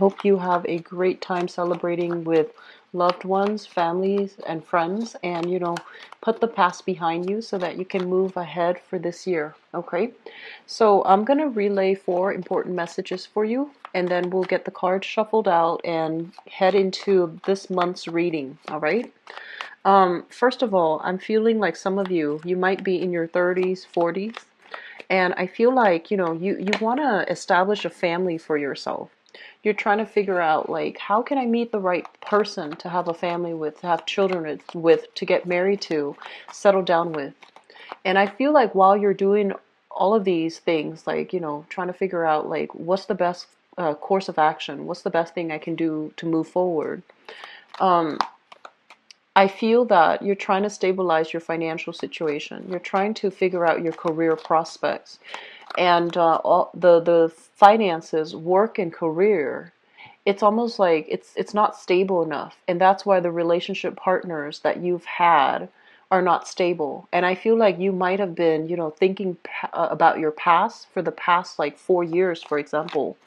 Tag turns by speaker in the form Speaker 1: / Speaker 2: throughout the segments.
Speaker 1: hope you have a great time celebrating with loved ones, families, and friends, and put the past behind you so that you can move ahead for this year. Okay, so I'm gonna relay 4 important messages for you, and then we'll get the cards shuffled out and head into this month's reading. All right. First of all, I'm feeling like some of you might be in your 30s, 40s, and I feel like, you want to establish a family for yourself. You're trying to figure out, like, how can I meet the right person to have a family with, to have children with, to get married to, settle down with. And I feel like while you're doing all of these things, like, trying to figure out, like, what's the best course of action, what's the best thing I can do to move forward. I feel that you're trying to stabilize your financial situation. You're trying to figure out your career prospects, and all the finances, work, and career. It's almost like it's not stable enough, and that's why the relationship partners that you've had are not stable. And I feel like you might have been, thinking about your past for the past like 4 years, for example,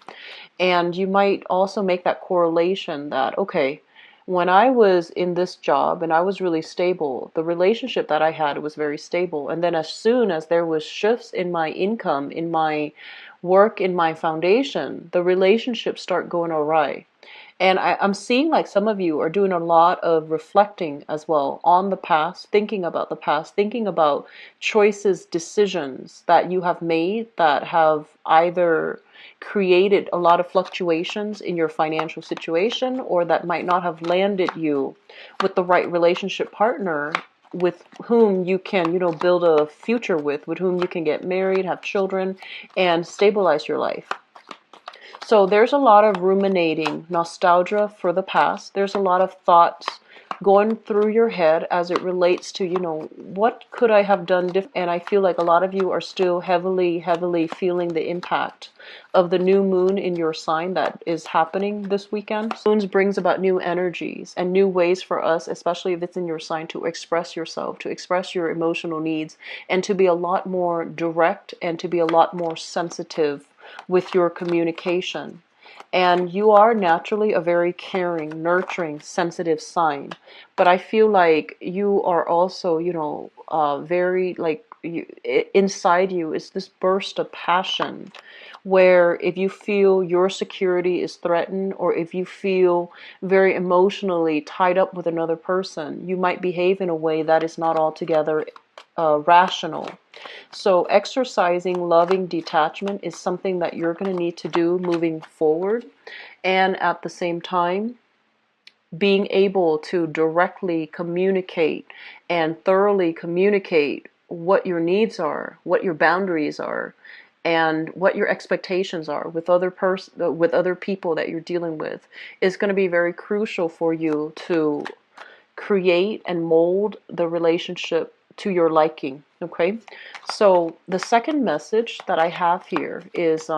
Speaker 1: and you might also make that correlation that, okay, when I was in this job and I was really stable, the relationship that I had was very stable. And then as soon as there was shifts in my income, in my work, in my foundation, the relationships start going awry. And I'm seeing like some of you are doing a lot of reflecting as well on the past, thinking about the past, thinking about choices, decisions that you have made that have either created a lot of fluctuations in your financial situation, or that might not have landed you with the right relationship partner with whom you can, build a future with whom you can get married, have children, and stabilize your life. So there's a lot of ruminating, nostalgia for the past. There's a lot of thoughts going through your head as it relates to, what could I have done different? And I feel like a lot of you are still heavily, heavily feeling the impact of the new moon in your sign that is happening this weekend. Moons brings about new energies and new ways for us, especially if it's in your sign, to express yourself, to express your emotional needs, and to be a lot more direct and to be a lot more sensitive with your communication. And you are naturally a very caring, nurturing, sensitive sign. But I feel like you are also, very like inside you is this burst of passion where if you feel your security is threatened, or if you feel very emotionally tied up with another person, you might behave in a way that is not altogether rational. So exercising loving detachment is something that you're going to need to do moving forward. And at the same time, being able to directly communicate and thoroughly communicate what your needs are, what your boundaries are, and what your expectations are with with other people that you're dealing with is going to be very crucial for you to create and mold the relationship to your liking. Okay, so the second message that I have here is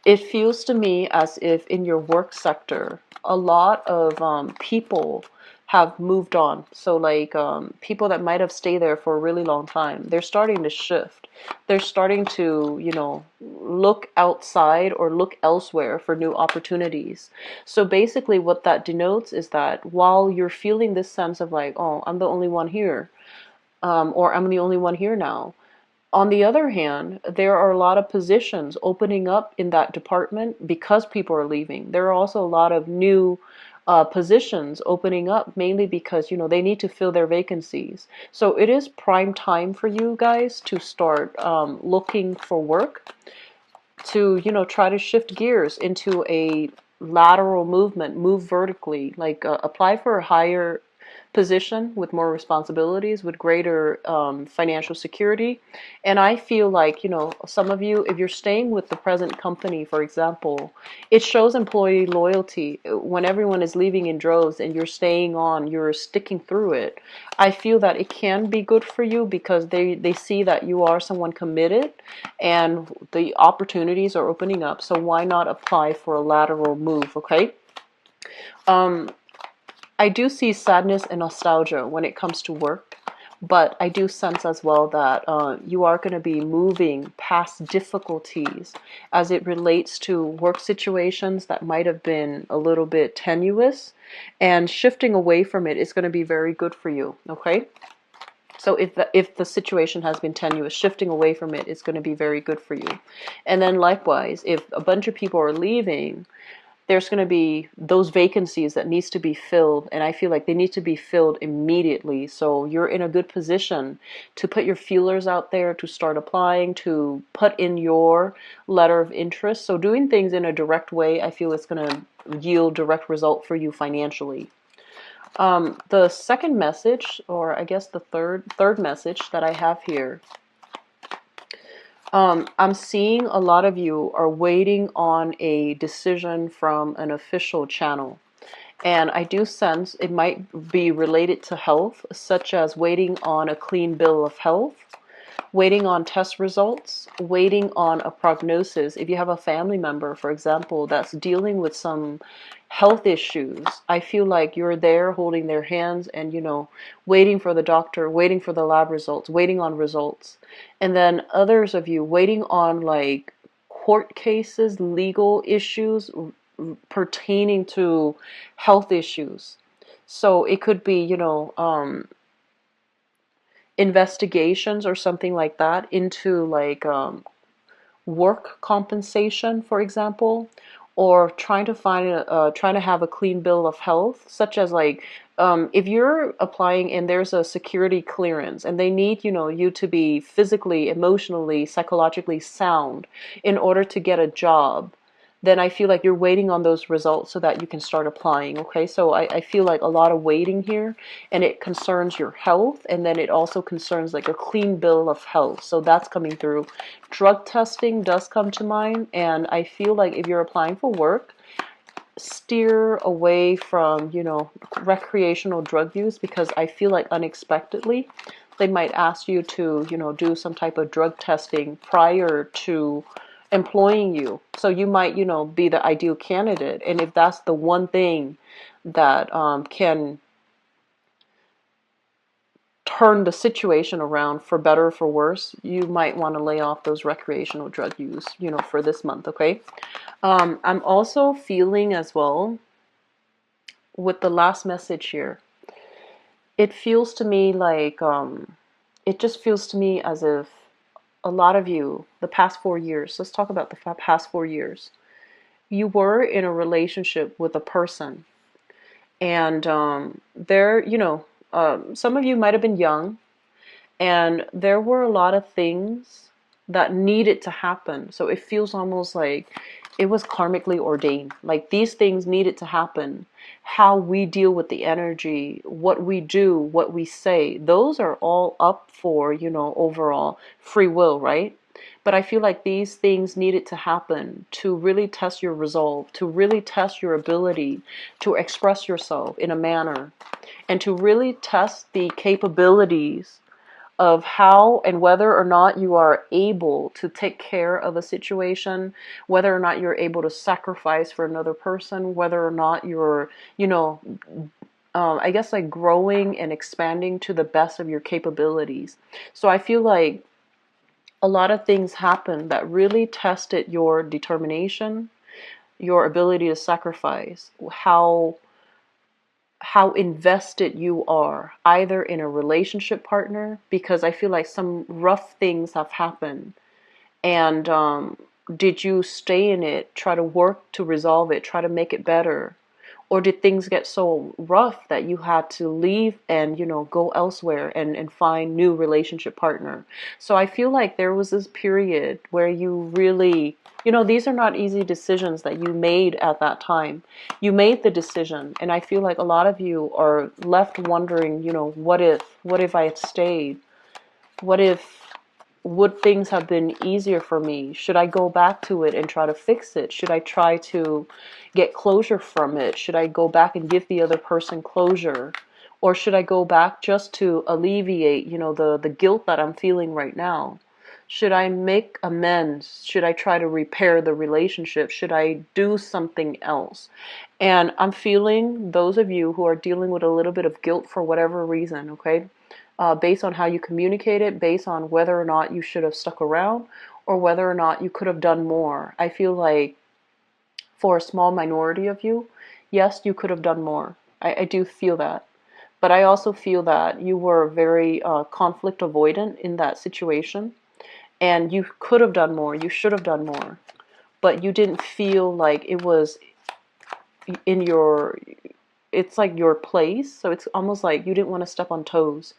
Speaker 1: it feels to me as if in your work sector a lot of people have moved on. So like people that might have stayed there for a really long time, they're starting to shift. They're starting to, look outside or look elsewhere for new opportunities. So basically what that denotes is that while you're feeling this sense of like, oh, I'm the only one here, or I'm the only one here now, on the other hand, there are a lot of positions opening up in that department because people are leaving. There are also a lot of new positions opening up, mainly because, they need to fill their vacancies. So it is prime time for you guys to start looking for work, to, try to shift gears into a lateral movement, move vertically, like apply for a higher position with more responsibilities, with greater financial security. And I feel like, some of you, if you're staying with the present company, for example, it shows employee loyalty. When everyone is leaving in droves and you're staying on, you're sticking through it. I feel that it can be good for you because they see that you are someone committed and the opportunities are opening up. So why not apply for a lateral move, okay? I do see sadness and nostalgia when it comes to work, But I do sense as well that you are going to be moving past difficulties as it relates to work situations that might have been a little bit tenuous, and shifting away from it is going to be very good for you. Okay. So if the situation has been tenuous, shifting away from it is going to be very good for you. And then likewise, if a bunch of people are leaving, there's going to be those vacancies that needs to be filled, and I feel like they need to be filled immediately. So you're in a good position to put your feelers out there, to start applying, to put in your letter of interest. So doing things in a direct way, I feel it's going to yield direct result for you financially. The second message, or I guess the third message that I have here, I'm seeing a lot of you are waiting on a decision from an official channel. And I do sense it might be related to health, such as waiting on a clean bill of health, waiting on test results, waiting on a prognosis. If you have a family member, for example, that's dealing with some health issues, I feel like you're there holding their hands and, waiting for the doctor, waiting for the lab results, waiting on results. And then others of you waiting on like court cases, legal issues pertaining to health issues. So it could be, investigations or something like that into like work compensation, for example, or trying to have a clean bill of health, such as like if you're applying and there's a security clearance and they need you to be physically, emotionally, psychologically sound in order to get a job, then I feel like you're waiting on those results so that you can start applying. Okay, so I feel like a lot of waiting here, and it concerns your health, and then it also concerns like a clean bill of health. So that's coming through. Drug testing does come to mind, and I feel like if you're applying for work, steer away from, recreational drug use, because I feel like unexpectedly they might ask you to, do some type of drug testing prior to employing you. So you might, be the ideal candidate. And if that's the one thing that can turn the situation around for better or for worse, you might want to lay off those recreational drug use, for this month, okay? I'm also feeling as well with the last message here, it feels to me like, it just feels to me as if a lot of you, the past 4 years, let's talk about the past 4 years, you were in a relationship with a person, and some of you might have been young, and there were a lot of things that needed to happen. So it feels almost like it was karmically ordained. Like these things needed to happen. How we deal with the energy, what we do, what we say, those are all up for, overall free will, right? But I feel like these things needed to happen to really test your resolve, to really test your ability to express yourself in a manner, and to really test the capabilities of how and whether or not you are able to take care of a situation, whether or not you're able to sacrifice for another person, whether or not you're, I guess like growing and expanding to the best of your capabilities. So I feel like a lot of things happened that really tested your determination, your ability to sacrifice, how invested you are either in a relationship partner, because I feel like some rough things have happened, and did you stay in it, try to work to resolve it, try to make it better, or did things get so rough that you had to leave and go elsewhere and find new relationship partner? So I feel like there was this period where you really, these are not easy decisions that you made at that time. You made the decision, and I feel like a lot of you are left wondering, what if I had stayed? What if, would things have been easier for me? Should I go back to it and try to fix it? Should I try to get closure from it? Should I go back and give the other person closure? Or should I go back just to alleviate, the guilt that I'm feeling right now? Should I make amends? Should I try to repair the relationship? Should I do something else? And I'm feeling those of you who are dealing with a little bit of guilt for whatever reason, okay? based on how you communicated, based on whether or not you should have stuck around or whether or not you could have done more. I feel like for a small minority of you, yes, you could have done more. I do feel that. But I also feel that you were very conflict avoidant in that situation, and you could have done more, you should have done more, but you didn't feel like it was in your, it's like your place. So it's almost like you didn't want to step on toes.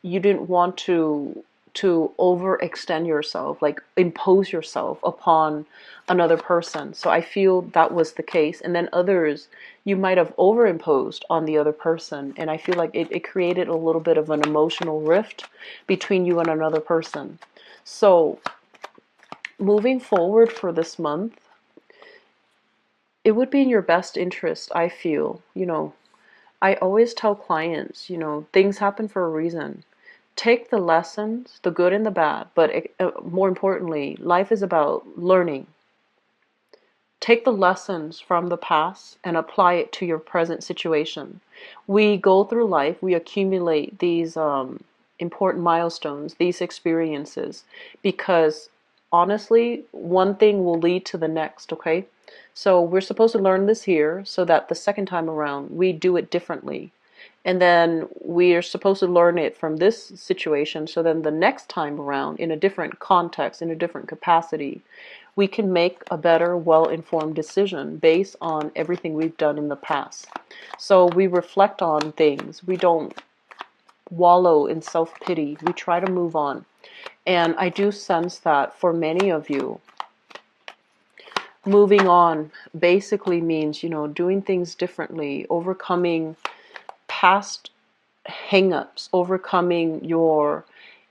Speaker 1: You didn't want to overextend yourself, like impose yourself upon another person. So I feel that was the case. And then others, you might have overimposed on the other person. And I feel like it created a little bit of an emotional rift between you and another person. So moving forward for this month, it would be in your best interest, I feel. I always tell clients, things happen for a reason. Take the lessons, the good and the bad, but more importantly, life is about learning. Take the lessons from the past and apply it to your present situation. We go through life, we accumulate these important milestones, these experiences, because honestly, one thing will lead to the next, okay? So we're supposed to learn this here so that the second time around we do it differently. And then we are supposed to learn it from this situation so then the next time around, in a different context, in a different capacity, we can make a better, well-informed decision based on everything we've done in the past. So we reflect on things. We don't wallow in self-pity. We try to move on. And I do sense that for many of you, moving on basically means, doing things differently, overcoming past hang-ups, overcoming your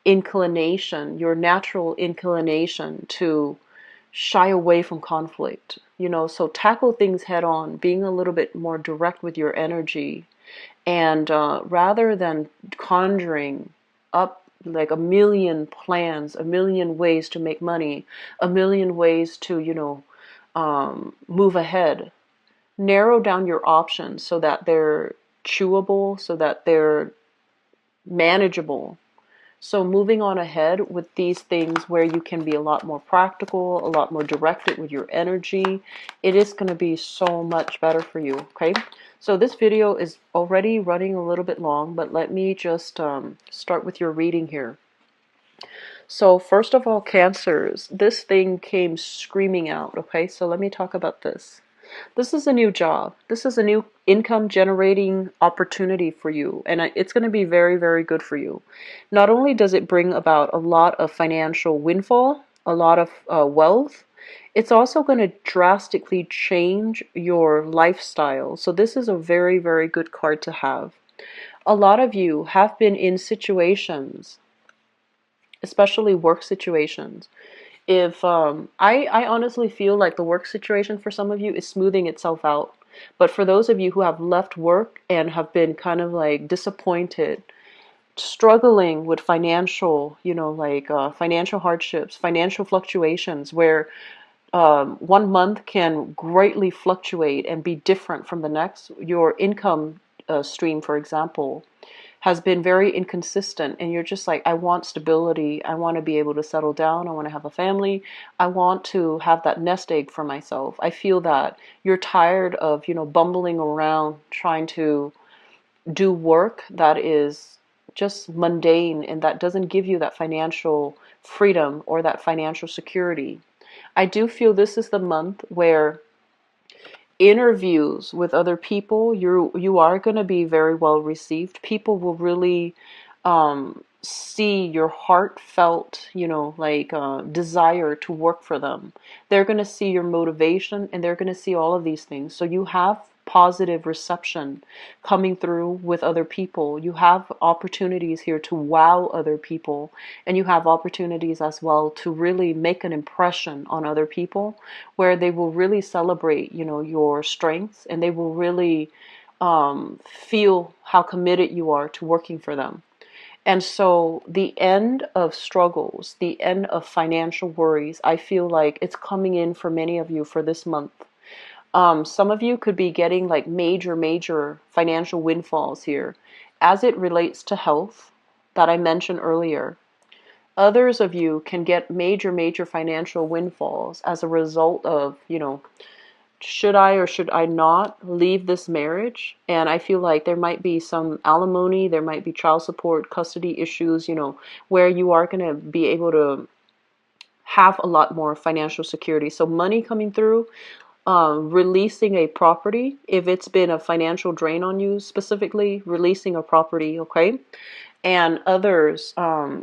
Speaker 1: inclination, your natural inclination to shy away from conflict. So tackle things head on, being a little bit more direct with your energy, and rather than conjuring up like a million plans, a million ways to make money, a million ways to, move ahead, narrow down your options so that they're chewable, so that they're manageable. So moving on ahead with these things where you can be a lot more practical, a lot more directed with your energy, it is going to be so much better for you, okay? So this video is already running a little bit long, but let me just start with your reading here. So first of all, Cancers, this thing came screaming out, okay? So let me talk about this. This is a new job. This is a new income generating opportunity for you, and it's going to be very, very good for you. Not only does it bring about a lot of financial windfall, a lot of wealth, it's also going to drastically change your lifestyle. So this is a very, very good card to have. A lot of you have been in situations, especially work situations. If I honestly feel like the work situation for some of you is smoothing itself out. But for those of you who have left work and have been kind of like disappointed, struggling with financial, financial hardships, financial fluctuations, where 1 month can greatly fluctuate and be different from the next. Your income stream, for example, has been very inconsistent, and you're just like, I want stability. I want to be able to settle down. I want to have a family. I want to have that nest egg for myself. I feel that you're tired of, bumbling around trying to do work that is just mundane and that doesn't give you that financial freedom or that financial security. I do feel this is the month where interviews with other people, you are going to be very well received. People will really see your heartfelt, desire to work for them. They're going to see your motivation, and they're going to see all of these things. So you have positive reception coming through with other people. You have opportunities here to wow other people, and you have opportunities as well to really make an impression on other people, where they will really celebrate, your strengths, and they will really feel how committed you are to working for them. And so the end of struggles, the end of financial worries, I feel like it's coming in for many of you for this month. Some of you could be getting like major, major financial windfalls here as it relates to health. that I mentioned earlier. Others of you can get major financial windfalls as a result of, should I or should I not leave this marriage? And I feel like there might be some alimony, there might be child support, custody issues, where you are going to be able to have a lot more financial security. So money coming through, releasing a property, if it's been a financial drain on you, specifically releasing a property, okay? And others,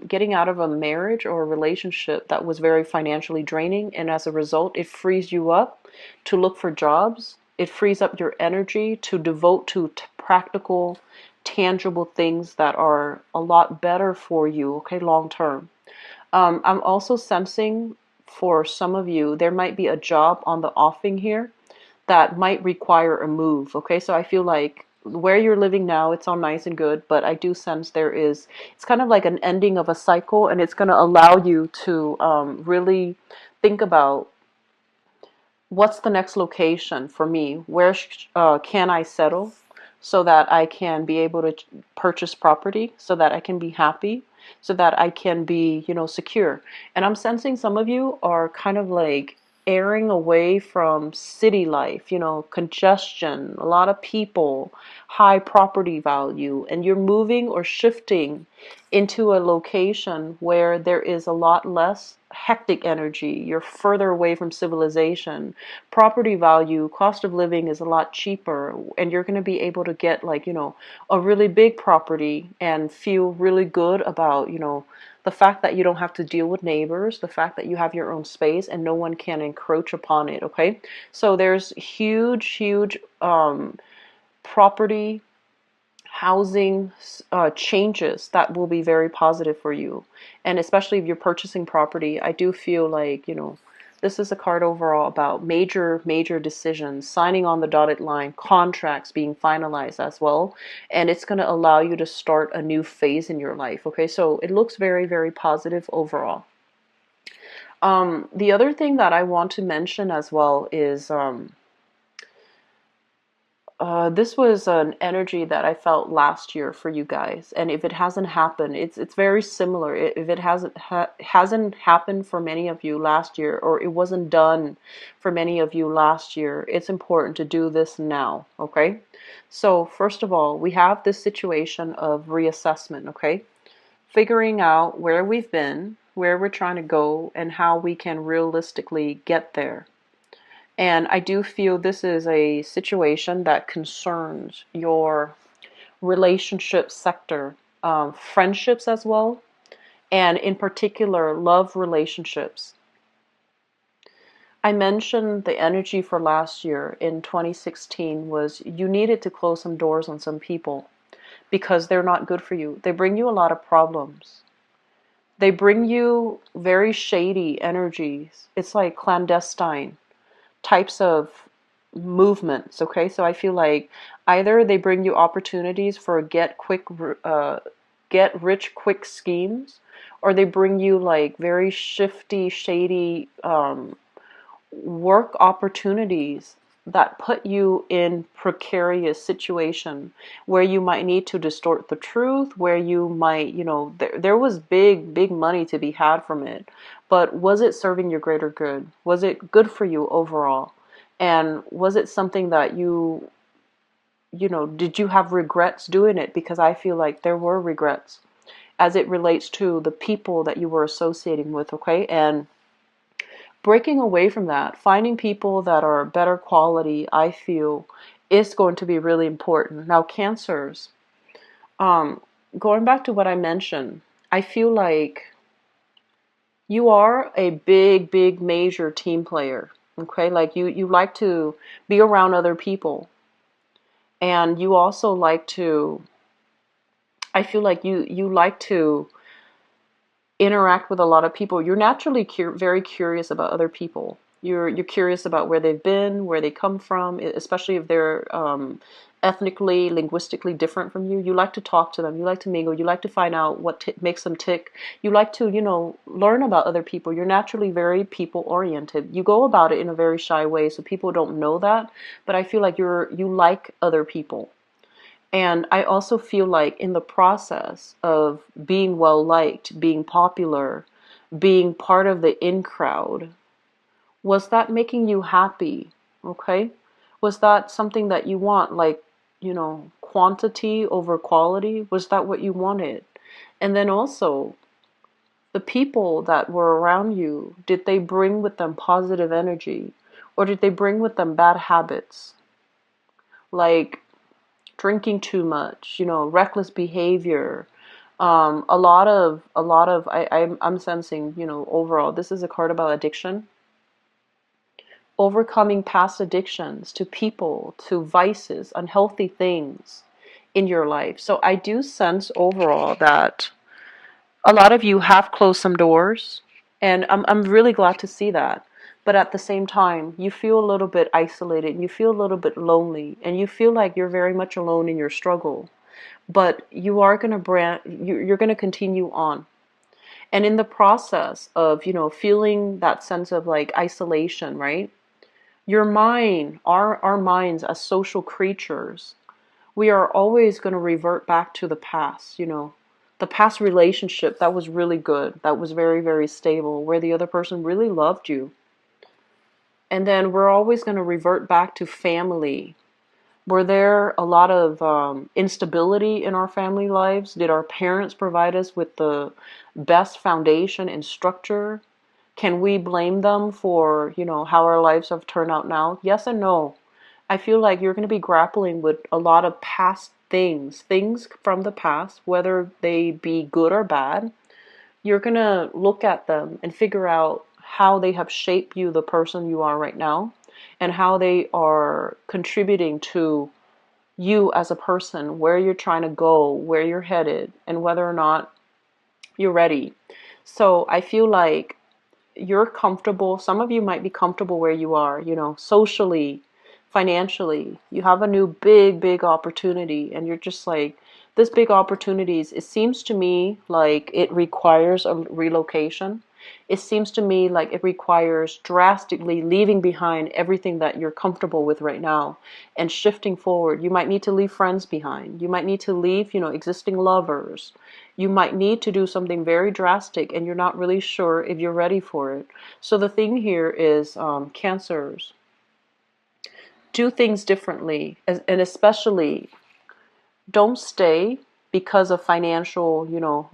Speaker 1: getting out of a marriage or a relationship that was very financially draining, and as a result it frees you up to look for jobs. It frees up your energy to devote to practical, tangible things that are a lot better for you, okay, long term. I'm also sensing for some of you there might be a job on the offing here that might require a move. Okay, so I feel like where you're living now, it's all nice and good, but I do sense it's kind of like an ending of a cycle, and it's going to allow you to really think about what's the next location for me? Where can I settle so that I can be able to purchase property, so that I can be happy, so that I can be, secure. And I'm sensing some of you are kind of like erring away from city life, congestion, a lot of people, high property value, and you're moving or shifting into a location where there is a lot less hectic energy. You're further away from civilization. Property value, cost of living is a lot cheaper, and you're going to be able to get like, a really big property and feel really good about, the fact that you don't have to deal with neighbors, the fact that you have your own space and no one can encroach upon it, okay? So there's huge property housing changes that will be very positive for you. And especially if you're purchasing property, I do feel like, this is a card overall about major decisions, signing on the dotted line, contracts being finalized as well. And it's going to allow you to start a new phase in your life. Okay, so it looks very positive overall. The other thing that I want to mention as well is this was an energy that I felt last year for you guys, and if it hasn't happened, it's very similar. If it hasn't happened for many of you last year, or it wasn't done for many of you last year, it's important to do this now. Okay, so first of all, we have this situation of reassessment. Okay, figuring out where we've been, where we're trying to go, and how we can realistically get there. And I do feel this is a situation that concerns your relationship sector, friendships as well, and in particular, love relationships. I mentioned the energy for last year in 2016 was you needed to close some doors on some people because they're not good for you. They bring you a lot of problems. They bring you very shady energies. It's like clandestine types of movements. Okay, so I feel like either they bring you opportunities for get rich quick schemes, or they bring you like very shifty, shady work opportunities that put you in precarious situation where you might need to distort the truth, where you might, there was big money to be had from it, but was it serving your greater good? Was it good for you overall? And was it something that did you have regrets doing it? Because I feel like there were regrets as it relates to the people that you were associating with, okay? And breaking away from that, finding people that are better quality, I feel, is going to be really important. Now, Cancers, going back to what I mentioned, I feel like you are a big major team player. Okay, like you like to be around other people, and you also like to, I feel like you like to interact with a lot of people. You're naturally very curious about other people. You're curious about where they've been, where they come from, especially if they're ethnically, linguistically different from you. You like to talk to them. You like to mingle. You like to find out what makes them tick. You like to, learn about other people. You're naturally very people oriented. You go about it in a very shy way, so people don't know that. But I feel like you like other people. And I also feel like in the process of being well liked, being popular, being part of the in crowd, was that making you happy? Okay? Was that something that you want, like, quantity over quality? Was that what you wanted? And then also, the people that were around you, did they bring with them positive energy? Or did they bring with them bad habits? Like drinking too much, reckless behavior. I'm sensing, overall, this is a card about addiction, overcoming past addictions to people, to vices, unhealthy things in your life. So I do sense overall that a lot of you have closed some doors, and I'm really glad to see that. But at the same time, you feel a little bit isolated, and you feel a little bit lonely, and you feel like you're very much alone in your struggle. But you are going to you're going to continue on. And in the process of, feeling that sense of like isolation, right? Your mind, our minds as social creatures, we are always going to revert back to the past, the past relationship that was really good, that was very, very stable, where the other person really loved you. And then we're always going to revert back to family. Were there a lot of instability in our family lives? Did our parents provide us with the best foundation and structure? Can we blame them for, how our lives have turned out now? Yes and no. I feel like you're going to be grappling with a lot of past things from the past, whether they be good or bad. You're going to look at them and figure out how they have shaped you, the person you are right now, and how they are contributing to you as a person, where you're trying to go, where you're headed, and whether or not you're ready. So I feel like you're comfortable. Some of you might be comfortable where you are, socially, financially. You have a new big opportunity, and you're just like, this big opportunities, it seems to me like it requires a relocation. It seems to me like it requires drastically leaving behind everything that you're comfortable with right now and shifting forward. You might need to leave friends behind. You might need to leave, existing lovers. You might need to do something very drastic, and you're not really sure if you're ready for it. So the thing here is, Cancers, do things differently, and especially don't stay because of financial,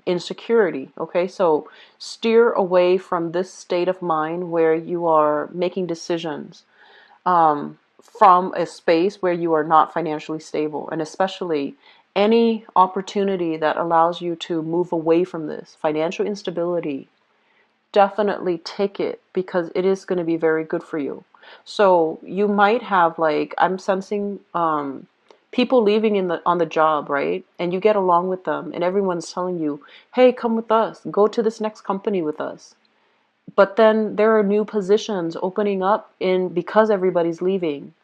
Speaker 1: insecurity. Okay, so steer away from this state of mind where you are making decisions from a space where you are not financially stable, and especially any opportunity that allows you to move away from this financial instability. Definitely take it, because it is going to be very good for you. So you might have, like, I'm sensing people leaving on the job, right? And you get along with them, and everyone's telling you, "Hey, come with us. Go to this next company with us." But then there are new positions opening up in because everybody's leaving.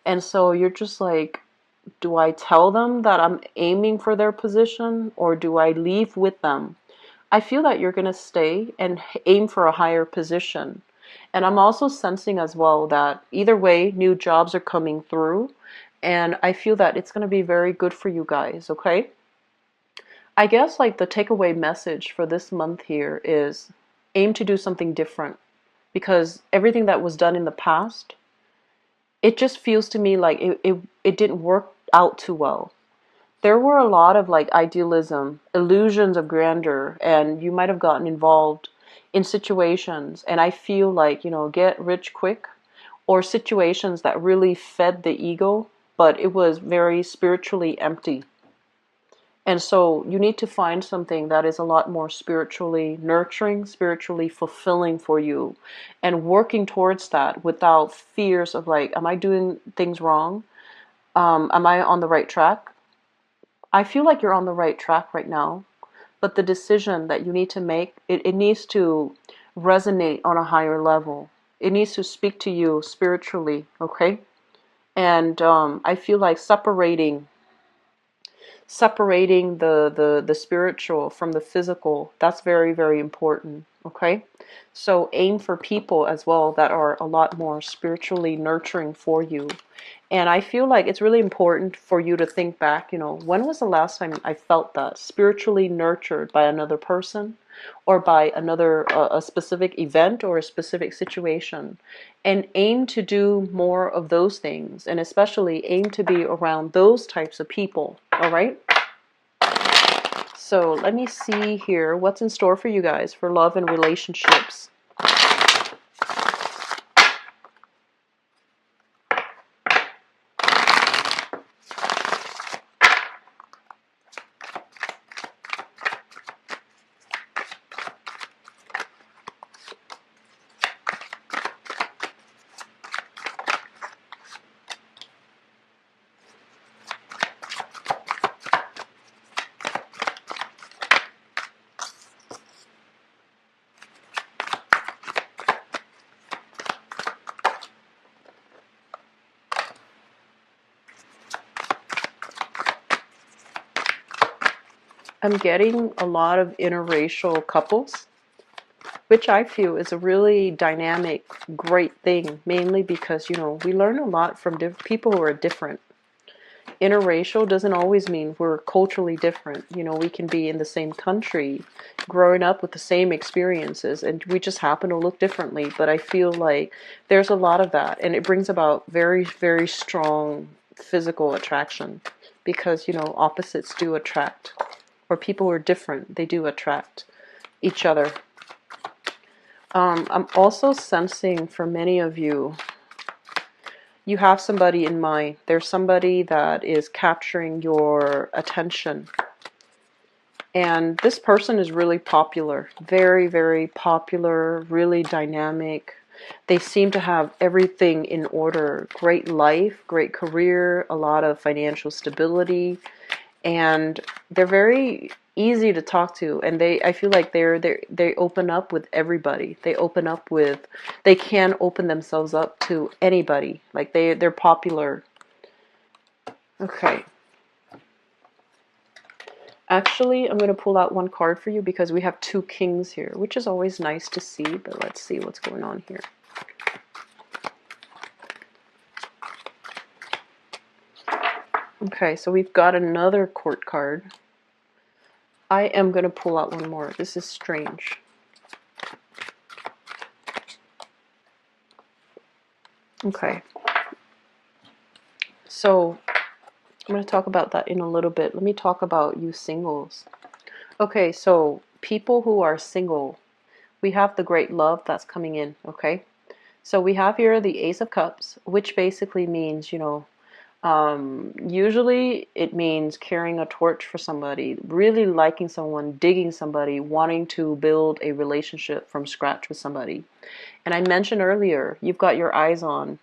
Speaker 1: And so you're just like, do I tell them that I'm aiming for their position, or do I leave with them? I feel that you're going to stay and aim for a higher position. And I'm also sensing as well that either way, new jobs are coming through. And I feel that it's going to be very good for you guys, okay? I guess like the takeaway message for this month here is aim to do something different, because everything that was done in the past, it just feels to me like it didn't work out too well. There were a lot of like idealism, illusions of grandeur, and you might have gotten involved in situations, and I feel like, get rich quick, or situations that really fed the ego, but it was very spiritually empty. And so you need to find something that is a lot more spiritually nurturing, spiritually fulfilling for you, and working towards that without fears of like, am I doing things wrong? Am I on the right track? I feel like you're on the right track right now, but the decision that you need to make, it needs to resonate on a higher level. It needs to speak to you spiritually, okay? And I feel like separating the spiritual from the physical, that's very, very important. Okay, so aim for people as well that are a lot more spiritually nurturing for you. And I feel like it's really important for you to think back, when was the last time I felt that spiritually nurtured by another person or by another, a specific event or a specific situation, and aim to do more of those things, and especially aim to be around those types of people. All right. So let me see here what's in store for you guys for love and relationships. I'm getting a lot of interracial couples, which I feel is a really dynamic, great thing, mainly because, we learn a lot from people who are different. Interracial doesn't always mean we're culturally different. We can be in the same country, growing up with the same experiences, and we just happen to look differently. But I feel like there's a lot of that, and it brings about very, very strong physical attraction because, opposites do attract, or people who are different, they do attract each other. I'm also sensing for many of you, you have somebody in mind. There's somebody that is capturing your attention. And this person is really popular. Very, very popular, really dynamic. They seem to have everything in order. Great life, great career, a lot of financial stability. And they're very easy to talk to, and I feel like they open up with everybody. They can open themselves up to anybody. Like they're popular. Okay. Actually, I'm going to pull out one card for you because we have two kings here, which is always nice to see, but let's see what's going on here. Okay, so we've got another court card. I am going to pull out one more. This is strange. Okay. So I'm going to talk about that in a little bit. Let me talk about you singles. Okay, so people who are single, we have the great love that's coming in, okay? So we have here the Ace of Cups, which basically means, usually it means carrying a torch for somebody, really liking someone, digging somebody, wanting to build a relationship from scratch with somebody. And I mentioned earlier, you've got your eyes on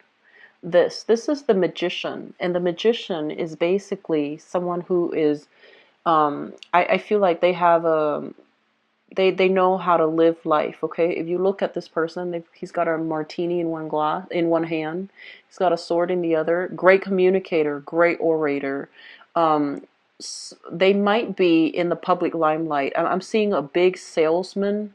Speaker 1: this. This is the Magician, and the Magician is basically someone who is, I feel like they have they know how to live life. Okay, if you look at this person, he's got a martini in one hand, he's got a sword in the other. Great communicator, great orator. Um, they might be in the public limelight. I'm seeing a big salesman,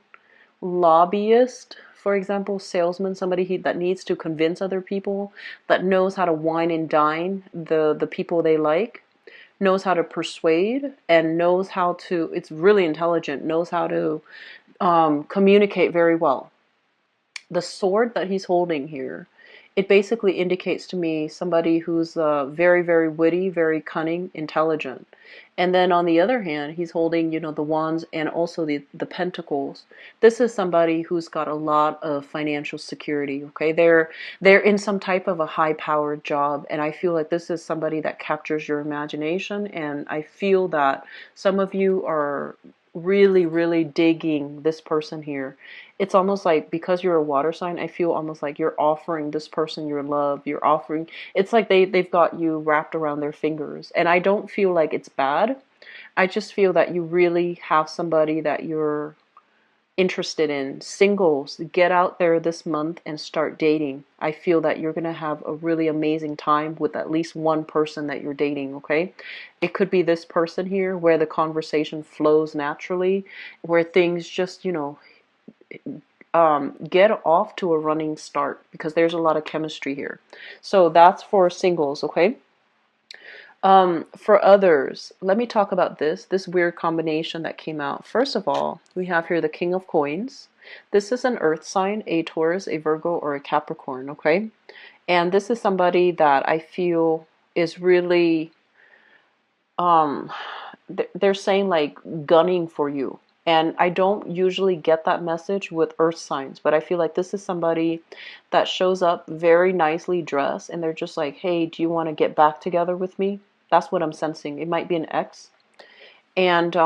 Speaker 1: lobbyist, for example, salesman, somebody that needs to convince other people, that knows how to wine and dine the people they like, knows how to persuade, and knows how to, it's really intelligent, knows how to communicate very well. The sword that he's holding here, it basically indicates to me somebody who's very, very witty, very cunning, intelligent. And then on the other hand, he's holding, the wands and also the pentacles. This is somebody who's got a lot of financial security, okay? They're in some type of a high-powered job, and I feel like this is somebody that captures your imagination, and I feel that some of you are really, really digging this person here. It's almost like because you're a water sign, I feel almost like you're offering this person your love. It's like they've got you wrapped around their fingers. And I don't feel like it's bad. I just feel that you really have somebody that you're interested in. Singles, get out there this month and start dating. I feel that you're going to have a really amazing time with at least one person that you're dating, okay? It could be this person here where the conversation flows naturally, where things just, get off to a running start because there's a lot of chemistry here. So that's for singles, okay? For others, let me talk about this weird combination that came out. First of all, we have here the King of Coins. This is an earth sign, a Taurus, a Virgo, or a Capricorn, okay? And this is somebody that I feel is really, um, they're saying like gunning for you. And I don't usually get that message with earth signs, but I feel like this is somebody that shows up very nicely dressed and they're just like, hey, do you want to get back together with me? That's what I'm sensing. It might be an ex. And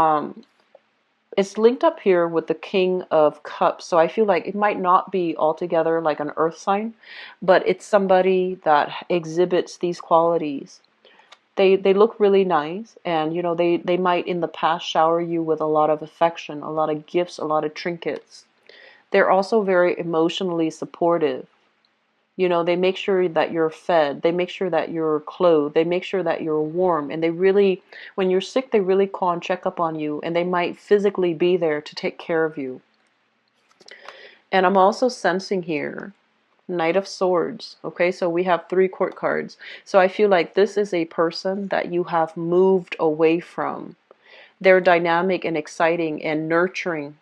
Speaker 1: it's linked up here with the King of Cups. So I feel like it might not be altogether like an earth sign, but it's somebody that exhibits these qualities. They look really nice, and you know, they might in the past shower you with a lot of affection, a lot of gifts, a lot of trinkets. They're also very emotionally supportive. You know, they make sure that you're fed, they make sure that you're clothed, they make sure that you're warm, and they really, when you're sick, they really call and check up on you, and they might physically be there to take care of you. And I'm also sensing here Knight of Swords. Okay, so we have 3 court cards. So I feel like this is a person that you have moved away from. They're dynamic and exciting and nurturing.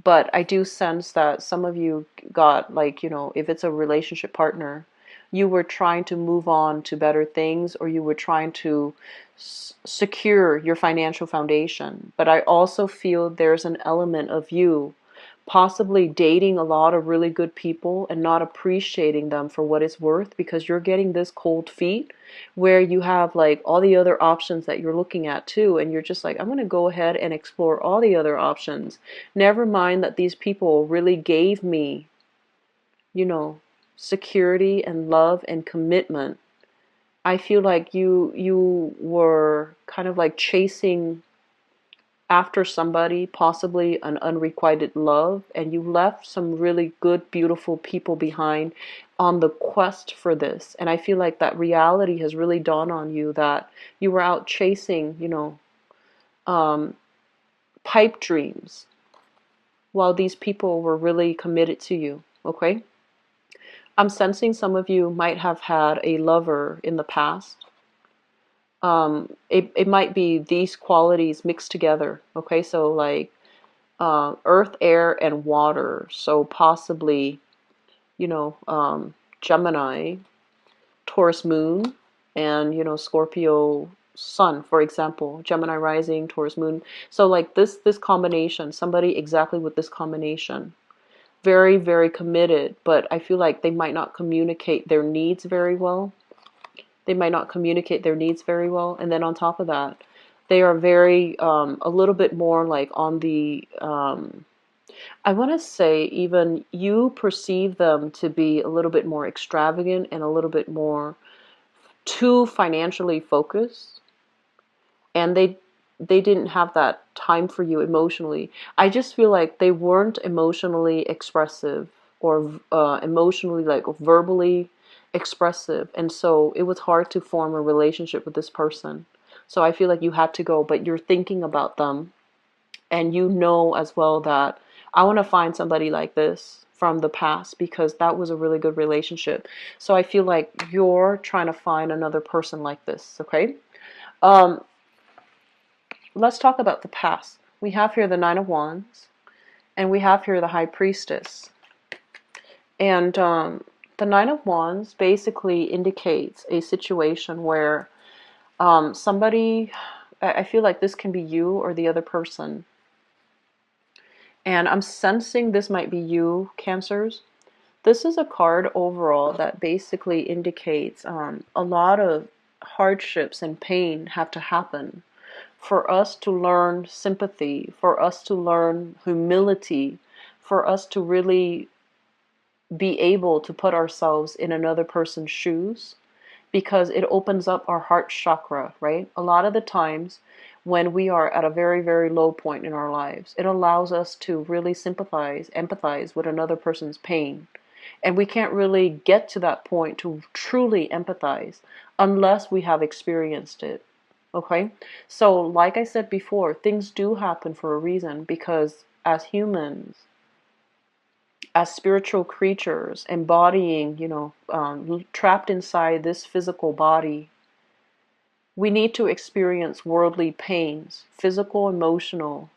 Speaker 1: But I do sense that some of you got, like, you know, if it's a relationship partner, you were trying to move on to better things, or you were trying to secure your financial foundation. But I also feel there's an element of you possibly dating a lot of really good people and not appreciating them for what it's worth because you're getting this cold feet where you have like all the other options that you're looking at too, and you're just like, I'm going to go ahead and explore all the other options. Never mind that these people really gave me, you know, security and love and commitment. I feel like you were kind of like chasing after somebody, possibly an unrequited love, and you left some really good, beautiful people behind on the quest for this. And I feel like that reality has really dawned on you that you were out chasing, you know, um, pipe dreams while these people were really committed to you, okay? I'm sensing some of you might have had a lover in the past. It might be these qualities mixed together, okay? So like earth, air, and water. So possibly, you know, Gemini, Taurus moon, and, you know, Scorpio sun, for example, Gemini rising, Taurus moon. So like this combination, somebody exactly with this combination, very, very committed, but I feel like they might not communicate their needs very well. They might not communicate their needs very well. And then on top of that, they are very, a little bit more like on the, I want to say even you perceive them to be a little bit more extravagant and a little bit more too financially focused, and they didn't have that time for you emotionally. I just feel like they weren't emotionally expressive or emotionally like verbally expressive, and so it was hard to form a relationship with this person. So I feel like you had to go, but you're thinking about them, and you know as well that I want to find somebody like this from the past because that was a really good relationship. So I feel like you're trying to find another person like this, okay? Um, let's talk about the past. We have here the Nine of Wands, and we have here the High Priestess. And the Nine of Wands basically indicates a situation where somebody, I feel like this can be you or the other person. And I'm sensing this might be you, Cancers. This is a card overall that basically indicates a lot of hardships and pain have to happen for us to learn sympathy, for us to learn humility, for us to really be able to put ourselves in another person's shoes, because it opens up our heart chakra, right? A lot of the times when we are at a very, very low point in our lives, it allows us to really sympathize, empathize with another person's pain. And we can't really get to that point to truly empathize unless we have experienced it. Okay? So, like I said before, things do happen for a reason because as humans, as spiritual creatures embodying, trapped inside this physical body, we need to experience worldly pains, physical, emotional,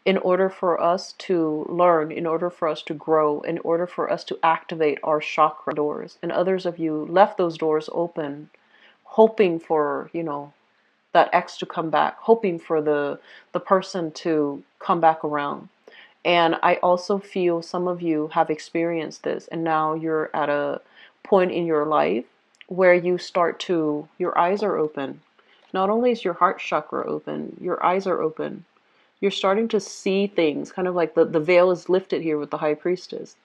Speaker 1: in order for us to learn, in order for us to grow, in order for us to activate our chakra doors. And others of you left those doors open, hoping for, that ex to come back, hoping for the person to come back around. And I also feel some of you have experienced this, and now you're at a point in your life where your eyes are open. Not only is your heart chakra open, your eyes are open. You're starting to see things, kind of like the veil is lifted here with the high priestess.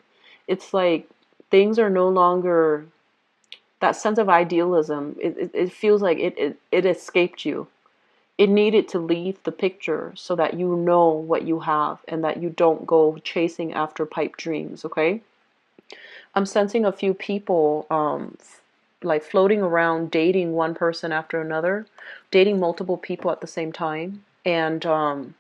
Speaker 1: It's like things are no longer that sense of idealism. It feels like it escaped you. It needed to leave the picture so that you know what you have and that you don't go chasing after pipe dreams, okay? I'm sensing a few people like floating around, dating one person after another, dating multiple people at the same time, and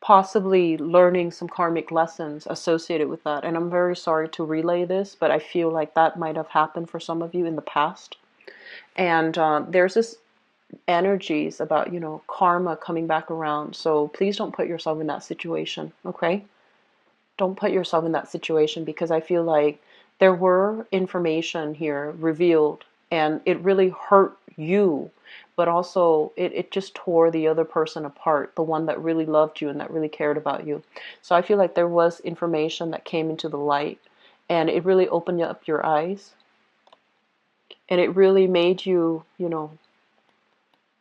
Speaker 1: possibly learning some karmic lessons associated with that. And I'm very sorry to relay this, but I feel like that might have happened for some of you in the past. And there's this energies about, karma coming back around. So please don't put yourself in that situation, okay? Don't put yourself in that situation, because I feel like there were information here revealed and it really hurt you, but also it just tore the other person apart, the one that really loved you and that really cared about you. So I feel like there was information that came into the light and it really opened up your eyes and it really made you,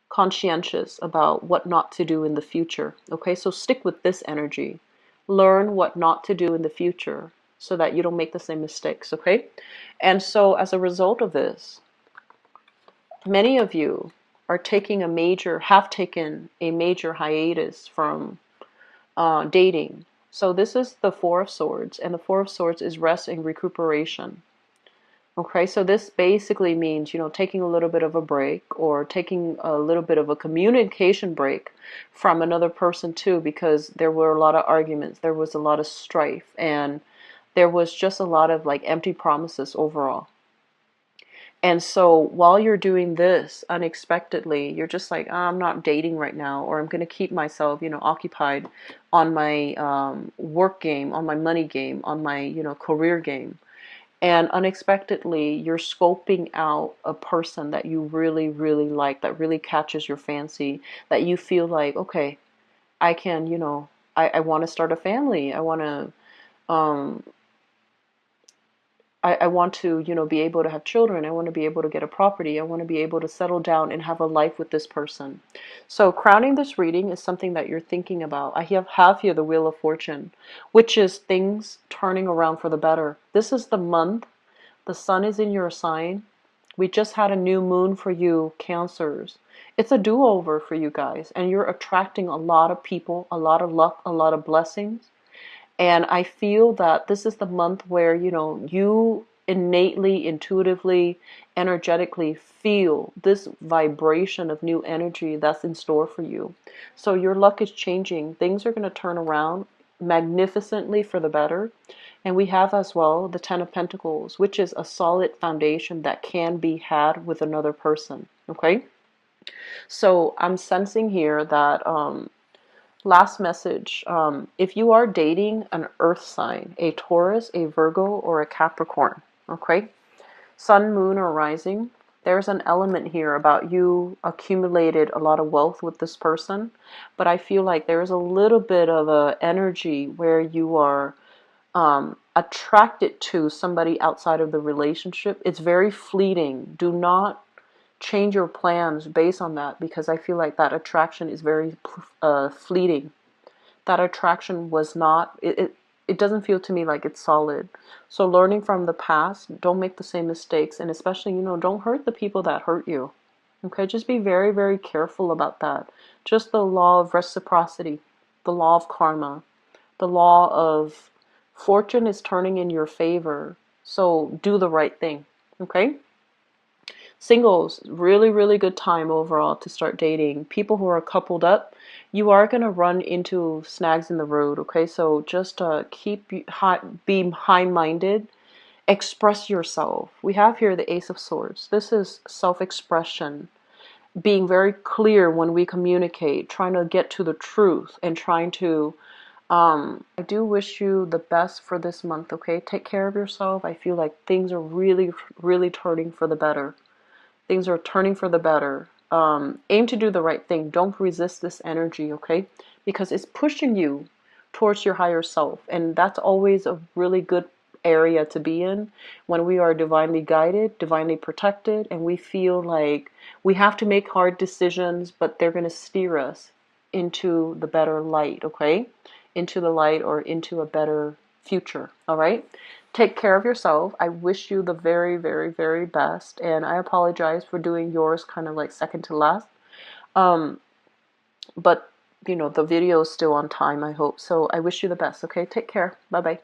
Speaker 1: conscientious about what not to do in the future. Okay, so stick with this energy. Learn what not to do in the future so that you don't make the same mistakes, okay? And so as a result of this, many of you have taken a major hiatus from dating. So this is the Four of Swords, and the Four of Swords is rest and recuperation. Okay, so this basically means, taking a little bit of a break or taking a little bit of a communication break from another person too, because there were a lot of arguments, there was a lot of strife, and there was just a lot of like empty promises overall. And so while you're doing this unexpectedly, you're just like, I'm not dating right now, or I'm going to keep myself, occupied on my work game, on my money game, on my, career game. And unexpectedly, you're scoping out a person that you really, really like, that really catches your fancy, that you feel like, okay, I can, I want to start a family. I want to, um, I want to, be able to have children. I want to be able to get a property. I want to be able to settle down and have a life with this person. So crowning this reading is something that you're thinking about. I have here the Wheel of Fortune, which is things turning around for the better. This is the month. The sun is in your sign. We just had a new moon for you, Cancers. It's a do-over for you guys, and you're attracting a lot of people, a lot of luck, a lot of blessings. And I feel that this is the month where, you innately, intuitively, energetically feel this vibration of new energy that's in store for you. So your luck is changing. Things are going to turn around magnificently for the better. And we have as well the Ten of Pentacles, which is a solid foundation that can be had with another person. Okay? So I'm sensing here that last message, if you are dating an earth sign, a Taurus, a Virgo, or a Capricorn, okay, sun, moon, or rising, there's an element here about you accumulated a lot of wealth with this person, but I feel like there's a little bit of a energy where you are attracted to somebody outside of the relationship. It's very fleeting. Do not change your plans based on that, because I feel like that attraction is very fleeting. That attraction was not, it doesn't feel to me like it's solid. So learning from the past, don't make the same mistakes, and especially, don't hurt the people that hurt you. Okay, just be very, very careful about that. Just the law of reciprocity, the law of karma, the law of fortune is turning in your favor. So do the right thing. Okay? Singles, really, really good time overall to start dating. People who are coupled up, you are going to run into snags in the road, okay? So just be high-minded, express yourself. We have here the Ace of Swords. This is self-expression, being very clear when we communicate, trying to get to the truth, and trying to I do wish you the best for this month, okay? Take care of yourself. I feel like things are really, really turning for the better. Things are turning for the better. Aim to do the right thing. Don't resist this energy, okay? Because it's pushing you towards your higher self. And that's always a really good area to be in when we are divinely guided, divinely protected, and we feel like we have to make hard decisions, but they're going to steer us into the better light, okay? Into the light or into a better future, all right? Take care of yourself. I wish you the very, very, very best. And I apologize for doing yours kind of like second to last. Um, but, you know, the video is still on time, I hope. So I wish you the best, okay? Take care. Bye-bye.